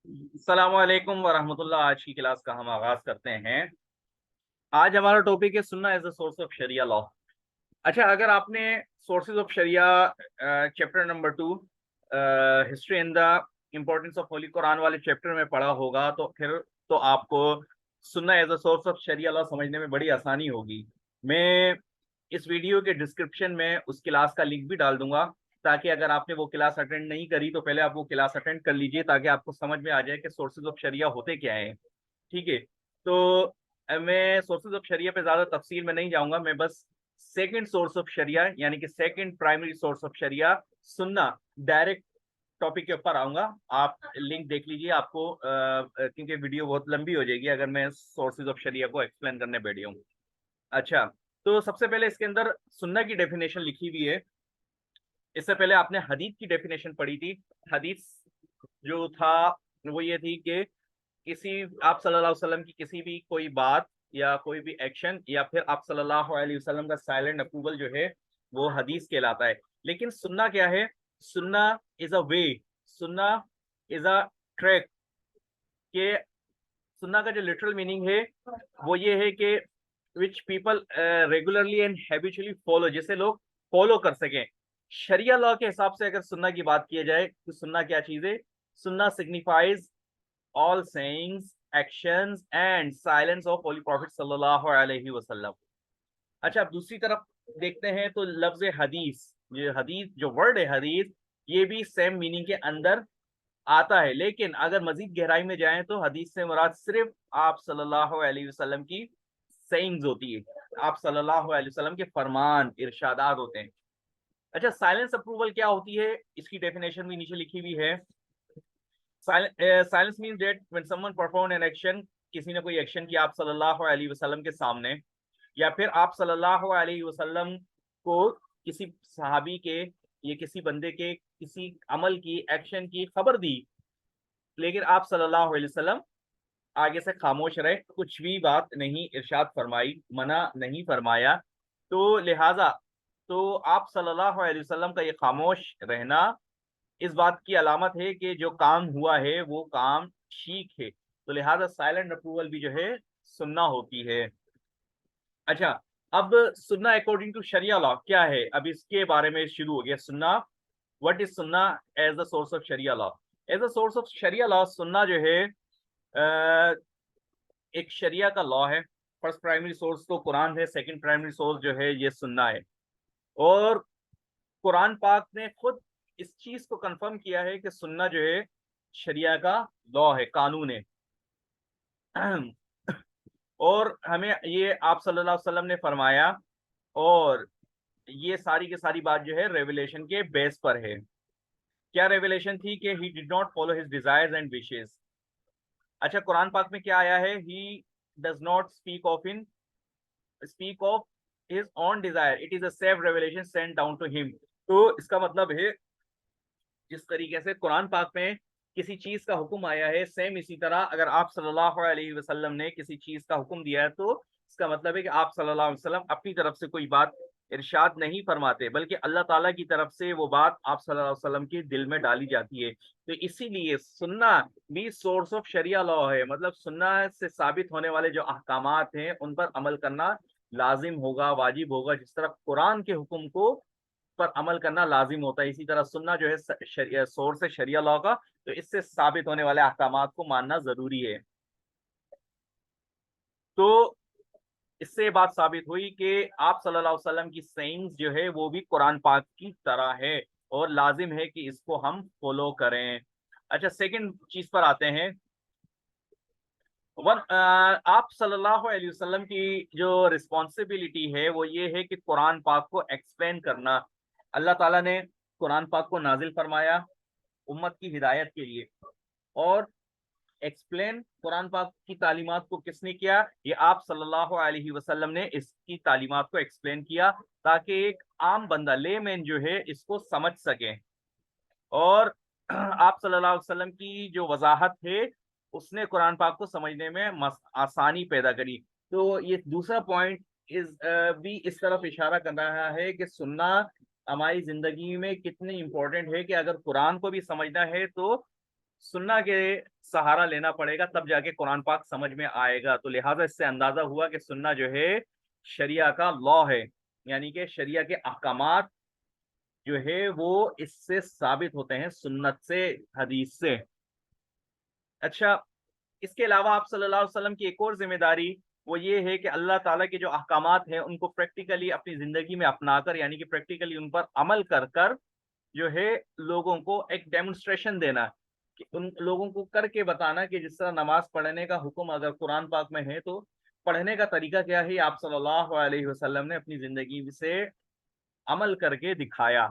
अस्सलामुअलैकुम वरहमतुल्लाह। आज की क्लास का हम आगाज करते हैं। आज हमारा टॉपिक है sunnah as a source of sharia law. अच्छा, अगर आपने sources of sharia chapter number 2 history and the importance of holy Quran वाले चैप्टर में पढ़ा होगा तो फिर तो आपको sunnah as a source of sharia law समझने में बड़ी आसानी होगी। मैं इस वीडियो के डिस्क्रिप्शन में उस क्लास का लिंक भी डाल दूंगा, ताकि अगर आपने वो क्लास अटेंड नहीं करी तो पहले आप वो क्लास अटेंड कर लीजिए, ताकि आपको समझ में आ जाए कि सोर्सेज ऑफ शरिया होते क्या हैं। ठीक है। तो मैं सोर्सेज ऑफ शरिया पे ज्यादा तफसील में नहीं जाऊंगा। मैं बस सेकंड सोर्स ऑफ शरिया यानी कि सेकंड प्राइमरी सोर्स ऑफ शरिया सुन्ना डायरेक्ट टॉपिक के ऊपर आऊंगा। आप लिंक देख लीजिए। आपको क्योंकि वीडियो बहुत लंबी हो जाएगी अगर मैं सोर्सेज ऑफ शरिया को एक्सप्लेन करने बैठ जाऊं। अच्छा, तो सबसे पहले इसके अंदर सुन्ना की डेफिनेशन लिखी हुई है। इससे पहले आपने हदीस की डेफिनेशन पढ़ी थी। हदीस जो था वो ये थी कि किसी आप सल्लल्लाहु अलैहि वसल्लम की किसी भी कोई बात या कोई भी एक्शन या फिर आप सल्लल्लाहु अलैहि वसल्लम का साइलेंट अप्रूवल जो है वो हदीस कहलाता है। लेकिन सुन्ना क्या है? सुन्ना इज अ वे, सुन्ना इज अ ट्रैक। के सुन्ना का जो लिटरल मीनिंग है वो ये है कि which people regularly and habitually follow, जिसे लोग फॉलो कर सकें। शरिया लॉ के हिसाब से अगर सुन्ना की बात की जाए तो सुन्ना क्या चीज है? सुन्ना signifies all sayings, actions and silence of Holy Prophet sallallahu alaihi wasallam। अच्छा, अब दूसरी तरफ देखते हैं तो लफ्ज हदीस, ये हदीस जो वर्ड है हदीस, ये भी सेम मीनिंग के अंदर आता है। लेकिन अगर मजीद गहराई में जाएं तो हदीस से मुराद सिर्फ आप सल्लल्लाहु अलैहि वसल्लम की सेइंग्स होती है। आप सल्लल्लाहु अलैहि वसल्लम के फरमान इरशादात होते हैं। अच्छा, साइलेंस अप्रूवल क्या होती है? इसकी डेफिनेशन भी नीचे लिखी हुई है। Silence means that when someone perform an action, किसी ने कोई एक्शन किया आप सल्लल्लाहु अलैहि वसल्लम के सामने, या फिर आप सल्लल्लाहु अलैहि वसल्लम को किसी सहाबी के या किसी बंदे के किसी अमल की एक्शन की खबर दी, लेकिन आप सल्लल्लाहु अलैहि वसल्लम आगे से खामोश रहे, कुछ भी बात नहीं इरशाद फरमाई, मना नहीं फरमाया। तो लिहाजा तो आप सल्लल्लाहु अलैहि वसल्लम का ये खामोश रहना इस बात की अलामत है कि जो काम हुआ है वो काम ठीक है। तो लिहाजा साइलेंट अप्रूवल भी जो है सुन्ना होती है। अच्छा, अब सुन्ना अकॉर्डिंग टू शरिया लॉ क्या है, अब इसके बारे में शुरू हो गया सुन्ना। What is sunnah as a source of sharia law? As a source of sharia law सुन्ना जो है एक शरिया का लॉ है। फर्स्ट प्राइमरी सोर्स तो कुरान है, सेकंड प्राइमरी सोर्स जो है ये सुन्ना है। और कुरान पाक ने खुद इस चीज को कंफर्म किया है कि सुन्ना जो है शरिया का लॉ है, कानून है। और हमें ये आप सल्लल्लाहु अलैहि वसल्लम ने फरमाया, और ये सारी की सारी बात जो है रेवलेशन के बेस पर है। क्या रेवलेशन थी? कि he did not follow his desires and wishes. अच्छा, कुरान पाक में क्या आया है? He does not speak of his own desire, it is a self revelation sent down to him. तो इसका मतलब है जिस तरीके से कुरान पाक में किसी चीज का हुक्म आया है, सेम इसी तरह अगर आप सल्लल्लाहु अलैहि वसल्लम ने किसी चीज का हुक्म दिया है तो इसका मतलब है कि आप सल्लल्लाहु अलैहि वसल्लम अपनी तरफ से कोई बात इरशाद नहीं फरमाते, बल्कि अल्लाह ताला की तरफ से वो बात आप सल्लल्लाहु अलैहि वसल्लम के दिल में डाली जाती है। तो इसीलिए सुन्ना भी सोर्स ऑफ शरिया लॉ है। मतलब सुन्ना से साबित होने वाले जो अहकामात हैं उन पर अमल करना लाजिम होगा, वाजिब होगा। जिस तरह कुरान के हुक्म को पर अमल करना लाजिम होता है, इसी तरह सुन्ना जो है सोर्स है शरिया लॉ का, तो इससे साबित होने वाले अहकामात को मानना जरूरी है। तो इससे ये बात साबित हुई कि आप सल्लल्लाहु अलैहि वसल्लम की सेइंग्स जो है वो भी कुरान पाक की तरह है और लाजिम है कि इसको हम फॉलो करें। अच्छा, सेकंड चीज पर आते हैं। आप सल्लल्लाहु अलैहि वसल्लम की जो रिस्पॉन्सिबिलिटी है वो ये है कि कुरान पाक को एक्सप्लेन करना। अल्लाह ताला ने कुरान पाक को नाजिल फरमाया उम्मत की हिदायत के लिए, और एक्सप्लेन कुरान पाक की तालीमात को किसने किया? ये आप सल्लल्लाहु अलैहि वसल्लम ने इसकी तालीमात को एक्सप्लेन किया, ताकि एक आम बंदा लेमैन जो है इसको समझ सके। और आप सल्लल्लाहु अलैहि वसल्लम की जो वजाहत है उसने कुरान पाक को समझने में आसानी पैदा करी। तो ये दूसरा पॉइंट इस भी इस तरफ इशारा कर रहा है कि सुन्ना हमारी जिंदगी में कितनी इंपॉर्टेंट है, कि अगर कुरान को भी समझना है तो सुन्ना के सहारा लेना पड़ेगा, तब जाके कुरान पाक समझ में आएगा। तो लिहाजा इससे अंदाजा हुआ कि सुन्ना जो है शरिया का लॉ है, यानी कि शरिया के अहकामात जो है वो इससे साबित होते हैं, सुन्नत से, हदीस से। अच्छा, इसके अलावा आप सल्लल्लाहु अलैहि वसल्लम की एक और जिम्मेदारी वो ये है कि अल्लाह ताला के जो अहकामात हैं उनको प्रैक्टिकली अपनी जिंदगी में अपनाकर, यानी कि प्रैक्टिकली उन पर अमल कर कर जो है लोगों को एक डेमोन्स्ट्रेशन देना, कि उन लोगों को करके बताना कि जिस तरह नमाज पढ़ने का हुक्म अगर कुरान पाक में है तो पढ़ने का तरीका क्या है, आप सल्लल्लाहु अलैहि वसल्लम ने अपनी जिंदगी से अमल करके दिखाया।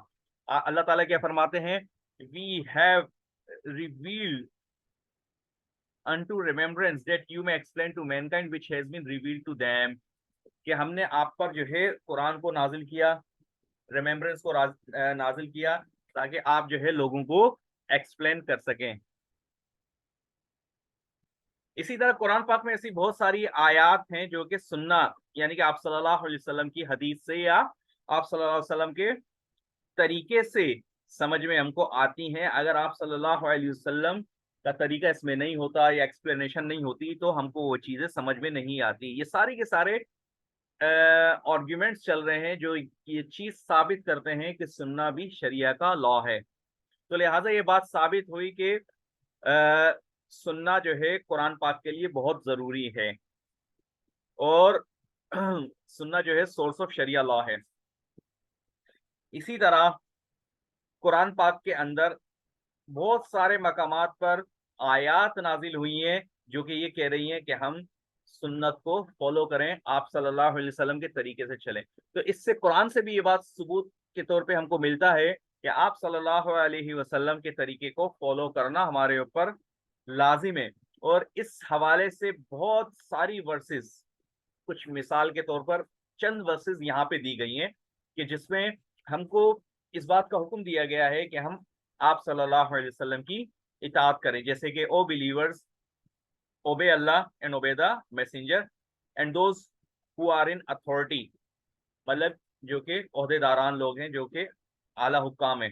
अल्लाह ताला क्या फरमाते हैं, we have revealed unto remembrance that you may explain to mankind which has been revealed to them, कि हमने आप पर जो है कुरान को नाजिल किया, रिमेम्बरेंस को नाजिल किया, ताकि आप जो है लोगों को एक्सप्लेन कर सकें। इसी तरह कुरान पाक में ऐसी बहुत सारी आयात हैं जो कि सुन्ना, यानी कि आप सल्लल्लाहु अलैहि वसल्लम की हदीस से या आप सल्लल्लाहु अलैहि वसल्लम के तरीके से समझ में हमको आती हैं। अगर आप सल्लल्लाहु अलैहि वसल्लम का तरीका इसमें नहीं होता या एक्सप्लेनेशन नहीं होती तो हमको वो चीजें समझ में नहीं आती। ये सारे के सारे आर्ग्यूमेंट्स चल रहे हैं जो ये चीज साबित करते हैं कि सुन्ना भी शरिया का लॉ है। तो लिहाजा ये बात साबित हुई कि सुन्ना जो है कुरान पाक के लिए बहुत जरूरी है, और सुन्ना जो है सोर्स ऑफ शरिया लॉ है। इसी तरह कुरान पाक के अंदर बहुत सारे मकामात पर आयात नाजिल हुई हैं जो कि ये कह रही हैं कि हम सुन्नत को फॉलो करें, आप सल्लल्लाहु अलैहि वसल्लम के तरीके से चलें। तो इससे कुरान से भी ये बात सबूत के तौर पे हमको मिलता है कि आप सल्लल्लाहु अलैहि वसल्लम के तरीके को फॉलो करना हमारे ऊपर लाजिम है। और इस हवाले से बहुत सारी वर्सेस, कुछ मिसाल के तौर पर चंद वर्सेस यहाँ पे दी गई हैं कि जिसमें हमको इस बात का हुक्म दिया गया है कि हम आप सल्लल्लाहु अलैहि वसल्लम की इताअत करें, जैसे कि O believers obey Allah and obey the messenger and those who are in authority, मतलब जो कि ओहदेदारान लोग हैं, जो कि आला हुक्काम है।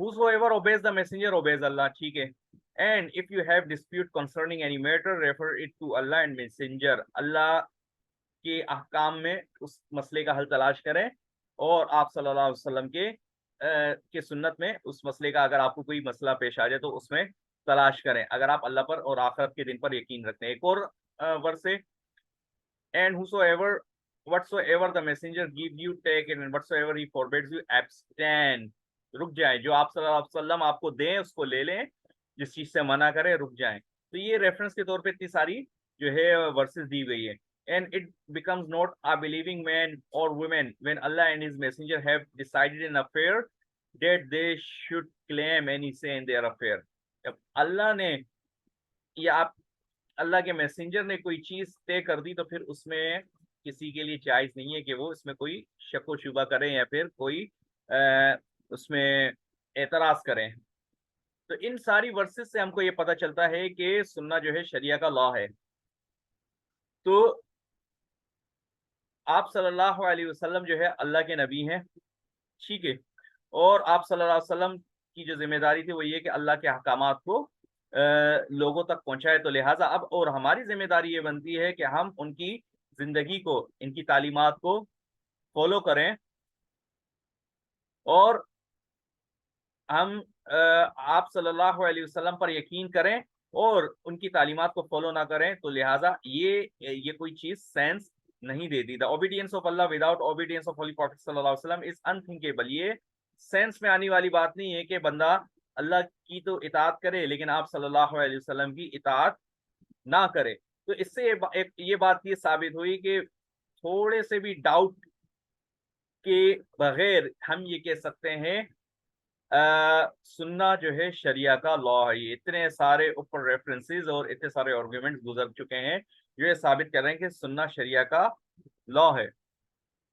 whosoever obeys the messenger obeys Allah, ठीक है। and if you have dispute concerning any matter refer it to Allah and messenger, अल्लाह के अहकाम में उस मसले का हल तलाश करें, और आप सल्लल्लाहु अलैहि वसल्लम के सुन्नत में उस मसले का अगर आपको कोई मसला पेश आ जाए तो उसमें तलाश करें, अगर आप अल्लाह पर और आखिरत के दिन पर यकीन रखते हैं। एक और वर्स है, and whatsoever the messenger give you take it, and whatsoever he forbids you abstain, रुक जाए, जो आप सल्लल्लाहु अलैहि वसल्लम आपको दें उसको ले लें, जिस चीज से मना करें रुक जाएं। तो ये रेफरेंस के तौर पे इतनी सारी जो है वर्सेस दी गई है। and it becomes not a believing man or woman when Allah and his messenger have decided an affair that they should claim any say in their affair, जब अल्लाह ने या आप अल्लाह के मैसेंजर ने कोई चीज तय कर दी तो फिर उसमें किसी के लिए जायज नहीं है कि वो इसमें कोई शक व शुबा करें या फिर कोई उसमें एतराज करें। तो इन सारी वर्सेस से हमको ये पता चलता है कि सुन्ना जो है शरिया का लॉ है। तो आप सल्लल्लाहु अलैहि वसल्लम जो है अल्लाह के नबी हैं, ठीक है, और आप सल्लल्लाहु अलैहि वसल्लम की जो जिम्मेदारी थी वो ये कि अल्लाह के अहकामात को लोगों तक पहुंचाए। तो लिहाजा अब और हमारी जिम्मेदारी ये बनती है कि हम उनकी जिंदगी को, इनकी तालीमात को फॉलो करें, और हम आप सल्लल्लाहु अलैहि वसल्लम पर यकीन करें और उनकी तालीमात को फॉलो ना करें। तो लिहाजा ये कोई चीज सेंस नहीं देती। The obedience of Allah without obedience of Holi prophet सल्लल्लाहु अलैहि वसल्लम इज अनथिंकेबल, ये सेंस में आने वाली बात नहीं है कि बंदा अल्लाह की तो इताअत करे लेकिन आप सल्लल्लाहु अलैहि वसल्लम की इताअत ना करे। तो इससे ये बात ये साबित हुई कि थोड़े से भी डाउट के बगैर हम ये कह सकते हैं सुन्ना जो है शरिया का लॉ है। ये इतने सारे ऊपर रेफरेंसेस और इतने सारे आर्गुमेंट्स गुजर चुके हैं जो ये साबित कर रहे हैं कि सुन्ना शरिया का लॉ है।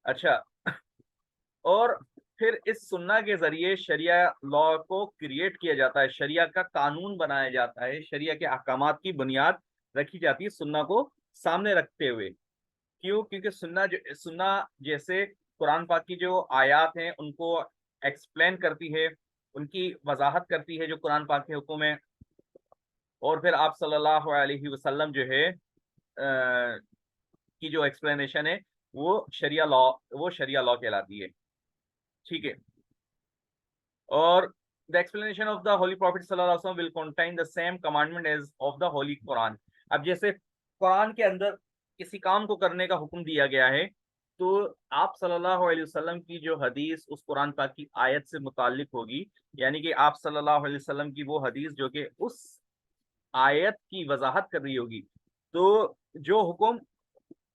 अच्छा, और फिर इस सुन्ना के जरिए शरिया लॉ को क्रिएट किया जाता है, शरिया का कानून बनाया जाता है, शरिया के अहकामात की बुनियाद रखी जाती है सुन्ना को सामने रखते हुए। क्यों? क्योंकि सुन्ना जैसे कुरान पाक की जो आयात हैं उनको एक्सप्लेन करती है, उनकी वजाहत करती है जो कुरान पाक के हुक्म है। और फिर आप सल्लल्लाहु अलैहि वसल्लम जो है की जो एक्सप्लेनेशन है वो शरिया लॉ कहलाती है। ठीक है। और the explanation of the holy prophet सल्लल्लाहु अलैहि वसल्लम will contain the same commandment as of the holy Quran. अब जैसे कुरान के अंदर किसी काम को करने का हुक्म दिया गया है, तो आप सल्लल्लाहु अलैहि वसल्लम की जो हदीस उस कुरान पाक की आयत से मुताल्लिक होगी, यानी कि आप सल्लल्लाहु अलैहि वसल्लम की वो हदीस जो कि उस आयत की वजाहत कर रही होगी, तो जो हुक्म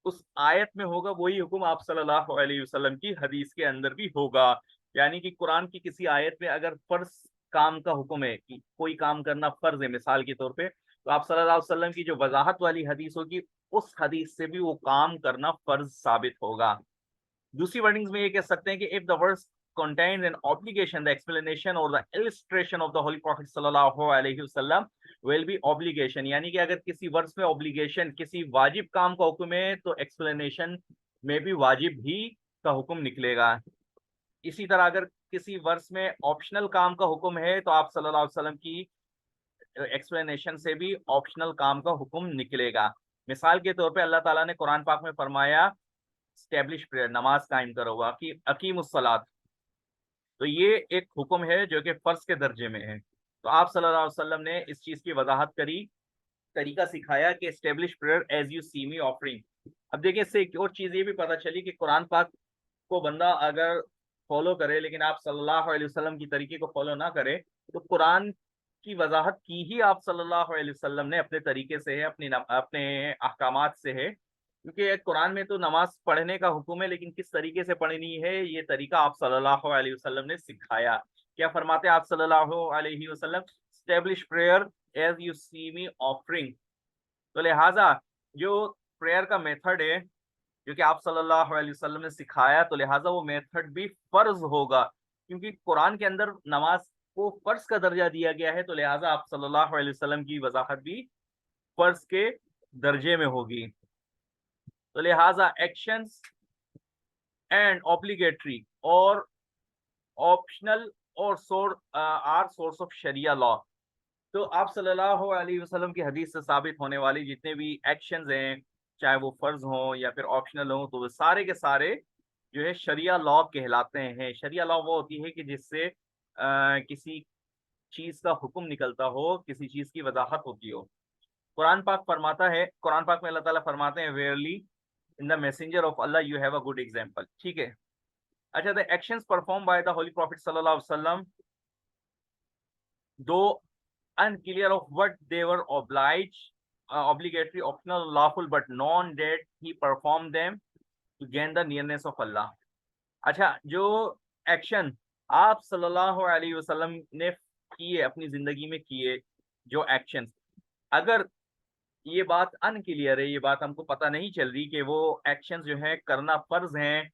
उस आयत में होगा वही हुक्म आप सल्लल्लाहु अलैहि वसल्लम की हदीस के अंदर भी होगा। यानी कि कुरान की किसी आयत में अगर फर्ज काम का हुक्म है कि कोई काम करना फर्ज है मिसाल के तौर पे, तो आप सल्लल्लाहु अलैहि वसल्लम की जो वजाहत वाली हदीस होगी उस हदीस से भी वो काम करना फर्ज साबित होगा। दूसरी वर्डिंग्स में ये कह सकते हैं कि if the verse contains an obligation, the explanation or the illustration of the holy prophet sallallahu alaihi wasallam will be obligation। यानी कि अगर किसी वर्स में ऑब्लिगेशन किसी वाजिब काम का हुक्म है तो एक्सप्लेनेशन में भी वाजिब ही का हुक्म निकलेगा। इसी तरह अगर किसी वर्स में ऑप्शनल काम का हुक्म है तो आप सल्लल्लाहु अलैहि वसल्लम की एक्सप्लेनेशन से भी ऑप्शनल काम का हुक्म निकलेगा। मिसाल के तौर पे अल्लाह ताला ने कुरान पाक में फरमाया स्टैब्लिश प्रेयर, नमाज कायम करो, कि अकीमुस सलात, तो ये एक हुक्म है जो कि फर्ज के दर्जे में है। तो आप सल्लल्लाहु अलैहि वसल्लम ने इस चीज की वजाहत करी, तरीका सिखाया कि establish prayer as you see me offering. अब देखिए इससे एक और चीज ये भी पता चली कि कुरान पाक को बंदा अगर फॉलो करे लेकिन आप सल्लल्लाहु अलैहि वसल्लम की तरीके को फॉलो ना करे, तो कुरान की वजाहत की ही आप सल्लल्लाहु अलैहि वसल्लम ने अपने तरीके से है, अपने अहकामात से है। क्योंकि कुरान में तो नमाज पढ़ने का हुक्म है, लेकिन किस तरीके से पढ़नी है ये तरीका आप सल्लल्लाहु अलैहि वसल्लम ने सिखाया। क्या फरमाते हैं आप सल्लल्लाहु अलैहि वसल्लम? Establish prayer as you see me offering. तो लिहाजा जो प्रेयर का मेथड है जो कि आप सल्लल्लाहु अलैहि वसल्लम ने सिखाया, तो लिहाजा वो मेथड भी फर्ज होगा, क्योंकि कुरान के अंदर नमाज को फर्ज का दर्जा दिया गया है, तो लिहाजा आप सल्लल्लाहु अलैहि वसल्लम की वजाहत भी फर्ज के दर्जे में होगी। तो लिहाजा एक्शंस एंड ऑब्लिगेटरी और ऑप्शनल और are source of sharia law. तो आप सल्लल्लाहु अलैहि वसल्लम की हदीस से साबित होने वाली जितने भी एक्शंस हैं, चाहे वो फर्ज हो या फिर ऑप्शनल हो, तो वो सारे के सारे जो है शरिया लॉ कहलाते हैं। शरिया लॉ वो होती है कि जिससे किसी चीज का हुक्म निकलता हो, किसी चीज की वजाहत होती हो। कुरान पाक फरमाता है, कुरान पाक में अल्लाह ताला फरमाते हैं verily in the messenger of Allah you have a good example. ठीक है। अच्छा, the actions perform by the holy prophet सल्लल्लाहु अलैहि वसल्लम दो unclear of what they were obligatory, optional, lawful, but known that he performed them to gain the nearness of Allah। अच्छा, जो action आप सल्लल्लाहु अलैहि वसल्लम ने किए अपनी जिंदगी में किए, जो एक्शन, अगर ये बात अनक्लियर है, ये बात हमको पता नहीं चल रही कि वो एक्शन जो है करना फर्ज हैं,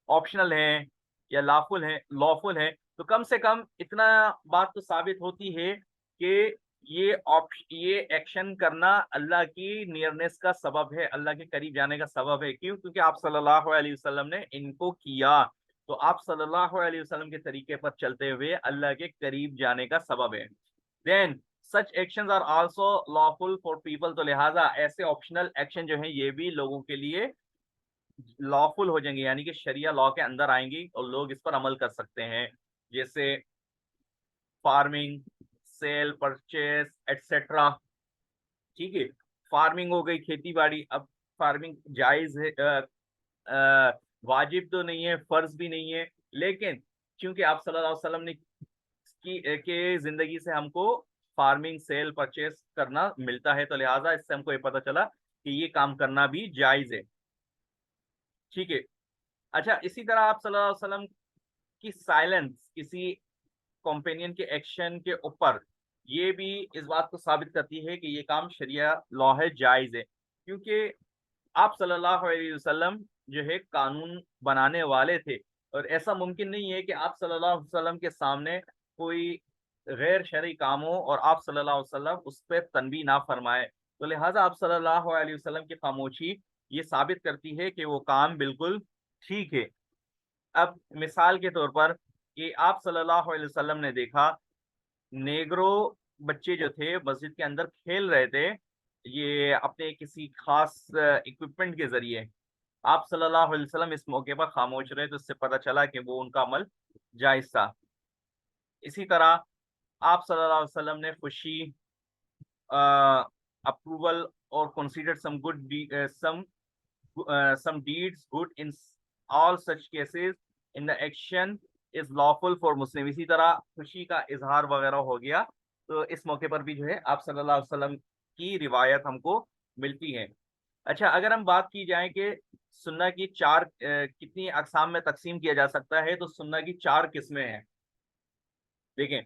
ऑप्शनल हैं या लॉफुल है, तो कम से कम इतना बात तो साबित होती है कि ये एक्शन करना अल्लाह की नियरनेस का सबब है, अल्लाह के करीब जाने का सबब है। क्यों? क्योंकि आप सल्लल्लाहु अलैहि वसल्लम ने इनको किया, तो आप सल्लल्लाहु अलैहि वसल्लम के तरीके पर चलते हुए अल्लाह के करीब जाने का सबब है। Then such actions are also lawful for people. तो लिहाजा ऐसे ऑप्शनल एक्शन जो है ये भी लोगों के लिए लॉफुल हो जाएंगे, यानी कि शरिया लॉ के अंदर आएंगी और लोग इस पर अमल कर सकते हैं। जैसे फार्मिंग, सेल, परचेस एटसेट्रा। ठीक है। फार्मिंग हो गई, खेती बाड़ी। अब फार्मिंग जायज है, वाजिब तो नहीं है, फर्ज भी नहीं है, लेकिन क्योंकि आप सल्लल्लाहु अलैहि वसल्लम ने के जिंदगी से हमको फार्मिंग, सेल, परचेस करना मिलता है, तो लिहाजा इससे हमको ये पता चला कि ये काम करना भी जायज है। ठीक है। अच्छा, इसी तरह आप सल्लल्लाहु अलैहि वसल्लम की साइलेंस किसी कंपेनियन के एक्शन के ऊपर ये भी इस बात को साबित करती है कि ये काम शरिया लॉ है, जायज है। क्योंकि आप सल्लल्लाहु अलैहि वसल्लम जो है कानून बनाने वाले थे, और ऐसा मुमकिन नहीं है कि आप सल्लल्लाहु अलैहि वसल्लम के सामने कोई गैर शरई काम हो और आप सल्लल्लाहु अलैहि वसल्लम उस पर तनबी ना फरमाए। तो लिहाजा आप सल्लल्लाहु अलैहि वसल्लम की खामोशी ये साबित करती है कि वो काम बिल्कुल ठीक है। अब मिसाल के तौर पर कि आप सल्लल्लाहु अलैहि वसल्लम ने देखा नेग्रो बच्चे जो थे मस्जिद के अंदर खेल रहे थे, ये अपने किसी खास इक्विपमेंट के जरिए। आप सल्लल्लाहु अलैहि वसल्लम इस मौके पर खामोश रहे, तो इससे पता चला कि वो उनका अमल जायज था। इसी तरह आप सल्लल्लाहु अलैहि वसल्लम ने खुशी, अप्रूवल और considered some good some deeds good in all such cases in the action is lawful for Muslim। इसी तरह खुशी का इजहार वगैरह हो गया, तो इस मौके पर भी जो है आप सल्लल्लाहु अलैहि वसल्लम की रिवायत हमको मिलती है। अच्छा, अगर हम बात की जाए कि सुन्ना की कितनी अकसाम में तकसीम किया जा सकता है, तो सुन्ना की 4 किस्में हैं। देखें,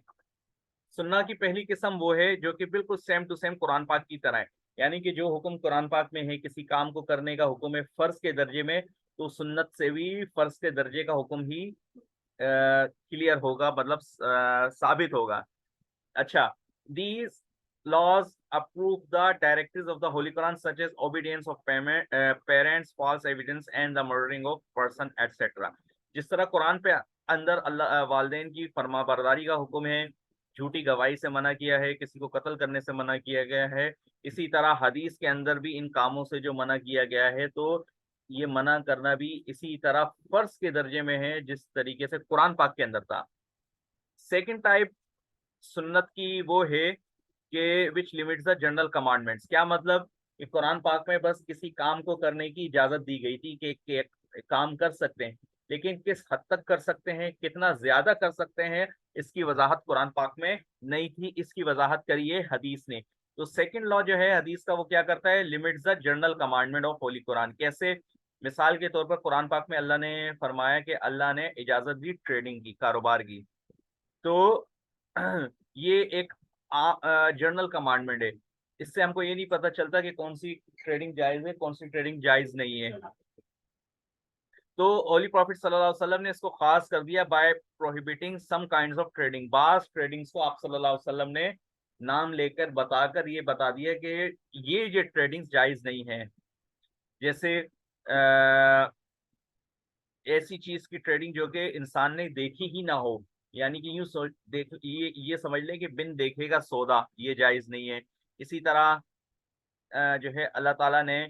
सुन्ना की पहली किस्म वो है जो कि बिल्कुल सेम टू सेम कुरान पाक की तरह है, यानी कि जो हुक्म कुरान पाक में है, किसी काम को करने का हुक्म है फर्ज के दर्जे में, तो सुन्नत से भी फर्ज के दर्जे का हुक्म ही क्लियर होगा, मतलब साबित होगा। अच्छा, these laws approve the directives of the Holy Quran such as obedience of parents, false evidence and the murdering of person etc। जिस तरह कुरान पे अंदर अल्लाह वालिदैन की फरमाबरदारी का हुक्म है, झूठी गवाही से मना किया है, किसी को कत्ल करने से मना किया गया है, इसी तरह हदीस के अंदर भी इन कामों से जो मना किया गया है, तो ये मना करना भी इसी तरह फर्ज के दर्जे में है जिस तरीके से कुरान पाक के अंदर था। सेकंड टाइप सुन्नत की वो है कि विच लिमिट्स द जनरल कमांडमेंट्स। क्या मतलब कि कुरान पाक में बस किसी काम को करने की इजाजत दी गई थी कि काम कर सकते हैं, लेकिन किस हद तक कर सकते हैं, कितना ज्यादा कर सकते हैं, इसकी वजाहत कुरान पाक में नहीं थी, इसकी वजाहत करी है हदीस ने। तो सेकंड लॉ जो है हदीस का, वो क्या करता है, limits the general commandment of holy Quran. कैसे? मिसाल के तौर पर कुरान पाक में अल्लाह ने फरमाया कि अल्लाह ने इजाजत दी ट्रेडिंग की, कारोबार की, तो ये एक जर्नल कमांडमेंट है। इससे हमको ये नहीं पता चलता कि कौन सी ट्रेडिंग जायज है, कौन सी ट्रेडिंग जायज नहीं है। तो होली प्रॉफिट सल्लल्लाहु अलैहि वसल्लम ने इसको खास कर दिया by prohibiting some kinds of trading. बास ट्रेडिंग्स को आप सल्लल्लाहु अलैहि वसल्लम ने नाम लेकर बताकर ये बता दिया कि ये ट्रेडिंग्स जायज नहीं है। जैसे ऐसी चीज की ट्रेडिंग जो कि इंसान ने देखी ही ना हो, यानी कि यूं सोच देख ये समझ लें कि बिन देखेगा सौदा, ये जायज नहीं है। इसी तरह जो है अल्लाह ताला ने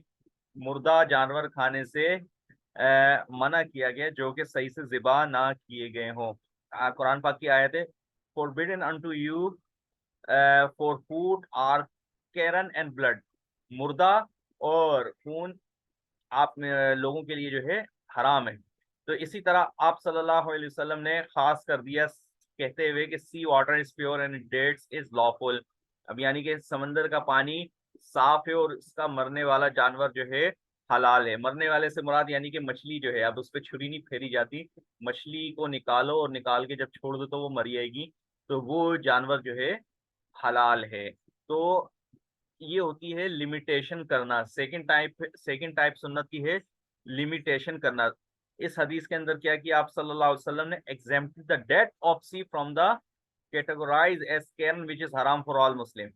मुर्दा जानवर खाने से मना किया गया जो कि सही से ज़िबा ना किए गए हों। कुरान पाक की आयत है, forbidden unto you for food are carrion and blood. मुर्दा और खून आप लोगों के लिए जो है हराम है। तो इसी तरह आप सल्लल्लाहु अलैहि वसल्लम ने खास कर दिया कहते हुए कि sea water is pure and dates is lawful. अब यानी कि समंदर का पानी साफ है और इसका मरने वाला जानवर जो है हलाल है। मरने वाले से मुराद यानी कि मछली जो है, अब उस पर छुरी नहीं फेरी जाती, मछली को निकालो और निकाल के जब छोड़ दो तो वो मर जाएगी, तो वो जानवर जो है हलाल है। तो ये होती है लिमिटेशन करना। सेकंड टाइप सुन्नत की है लिमिटेशन करना। इस हदीस के अंदर क्या किया आप सल्लल्लाहु अलैहि वसल्लम ने, exempted the death of sea from the categorize as carrion which is हराम फॉर ऑल मुस्लिम।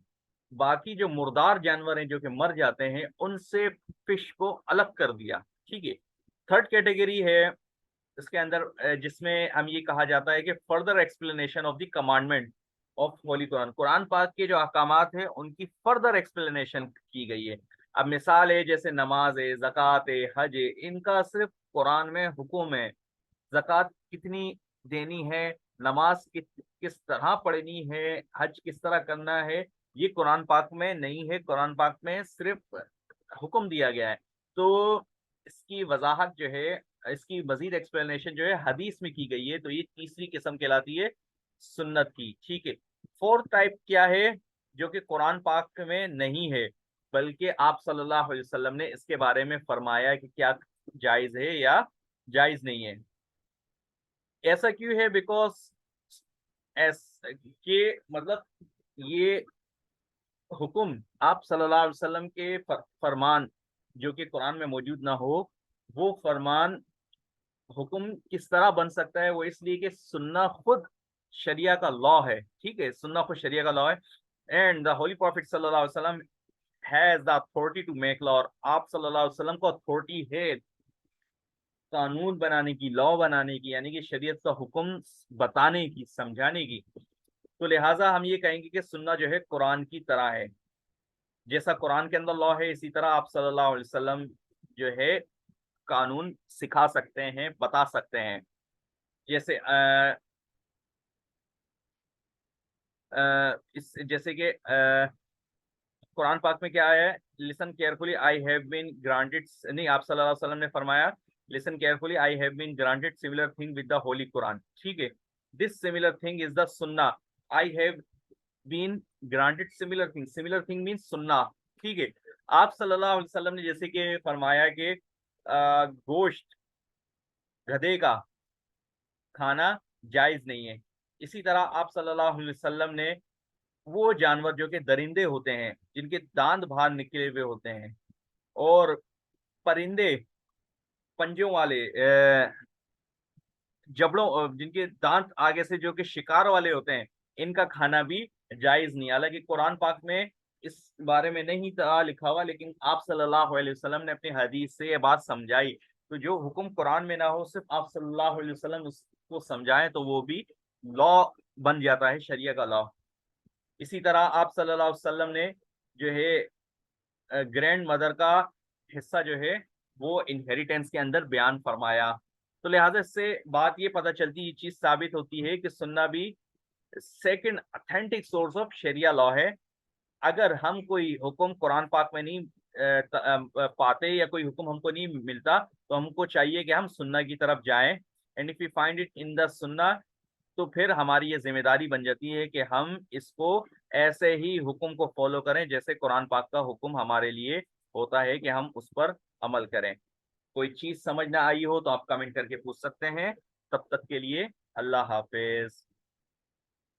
बाकी जो मुर्दार जानवर हैं जो कि मर जाते हैं, उनसे फिश को अलग कर दिया। ठीक है। थर्ड कैटेगरी है इसके अंदर जिसमें हम ये कहा जाता है कि further explanation of the commandment of holy Quran. Quran पाक के जो अहकामात हैं उनकी फर्दर एक्सप्लेनेशन की गई है। अब मिसाल है जैसे नमाज है, ज़कात है, हज है, इनका सिर्फ कुरान में हुक्म है। ज़कात कितनी देनी है, नमाज किस तरह पढ़नी है, हज किस तरह करना है, ये कुरान पाक में नहीं है। कुरान पाक में सिर्फ हुक्म दिया गया है। तो इसकी वजाहत जो है, इसकी मजीद एक्सप्लेनेशन जो है हदीस में की गई है। तो ये तीसरी किस्म कहलाती है सुन्नत की। ठीक है। फोर्थ टाइप क्या है जो कि कुरान पाक में नहीं है, बल्कि आप सल्लल्लाहु अलैहि वसल्लम ने इसके बारे में फरमाया कि क्या जायज है या जायज नहीं है। ऐसा क्यों है? बिकॉज के मतलब ये हुक्म आप सल्लल्लाहु अलैहि वसल्लम के फरमान जो कि कुरान में मौजूद ना हो, वो फरमान हुक्म किस तरह बन सकता है? वो इसलिए कि सुन्ना खुद शरिया का लॉ है। ठीक है, सुन्ना खुद शरिया का लॉ है। एंड द होली प्रॉफिट सल्लल्लाहु अलैहि वसल्लम has the authority to make law. और आप सल्लल्लाहु अलैहि वसल्लम को अथॉरिटी है कानून बनाने की, लॉ बनाने की, यानी कि शरीयत का हुक्म बताने की, समझाने की। तो लिहाजा हम ये कहेंगे कि सुन्ना जो है कुरान की तरह है। जैसा कुरान के अंदर लॉ है, इसी तरह आप सल्लल्लाहु अलैहि वसल्लम जो है कानून सिखा सकते हैं, बता सकते हैं। जैसे इस जैसे कि कुरान पाक में क्या है, listen carefully I have been granted, नहीं, आप सल्लल्लाहु अलैहि वसल्लम ने फरमाया listen carefully I have been granted similar thing with the holy Quran. ठीक है, this similar thing is the सुन्ना। I have been granted similar thing mean सुन्ना। ठीक है, आप सल्लल्लाहु अलैहि वसल्लम ने जैसे कि फरमाया कि गोश्त गधे का खाना जायज नहीं है, इसी तरह आप सल्लल्लाहु अलैहि वसल्लम ने वो जानवर जो कि दरिंदे होते हैं, जिनके दांत बाहर निकले हुए होते हैं, और परिंदे पंजों वाले जबड़ों जिनके दांत आगे से जो कि शिकार वाले होते हैं, इनका खाना भी जायज नहीं। हालांकि कुरान पाक में इस बारे में नहीं था लिखा हुआ, लेकिन आप सल्लल्लाहु अलैहि वसल्लम ने अपनी हदीस से ये बात समझाई। तो जो हुक्म कुरान में ना हो, सिर्फ आप सल्लल्लाहु अलैहि वसल्लम उसको समझाएं, तो वो भी लॉ बन जाता है, शरिया का लॉ। इसी तरह आप सल्लल्लाहु अलैहि वसल्लम ने जो है ग्रैंड मदर का हिस्सा जो है वो इनहेरिटेंस के अंदर बयान फरमाया। तो लिहाजा इससे बात ये पता चलती, ये चीज साबित होती है कि सुन्ना भी second authentic source of sharia law है। अगर हम कोई हुक्म कुरान पाक में नहीं पाते, या कोई हुक्म हमको नहीं मिलता, तो हमको चाहिए कि हम सुन्ना की तरफ जाएं। And if you find it in the सुन्ना, तो फिर हमारी ये जिम्मेदारी बन जाती है कि हम इसको ऐसे ही हुक्म को फॉलो करें जैसे कुरान पाक का हुक्म हमारे लिए होता है कि हम उस पर अमल करें। कोई चीज समझ ना आई हो तो आप कमेंट करके पूछ सकते हैं। तब तक के लिए अल्लाह हाफिज।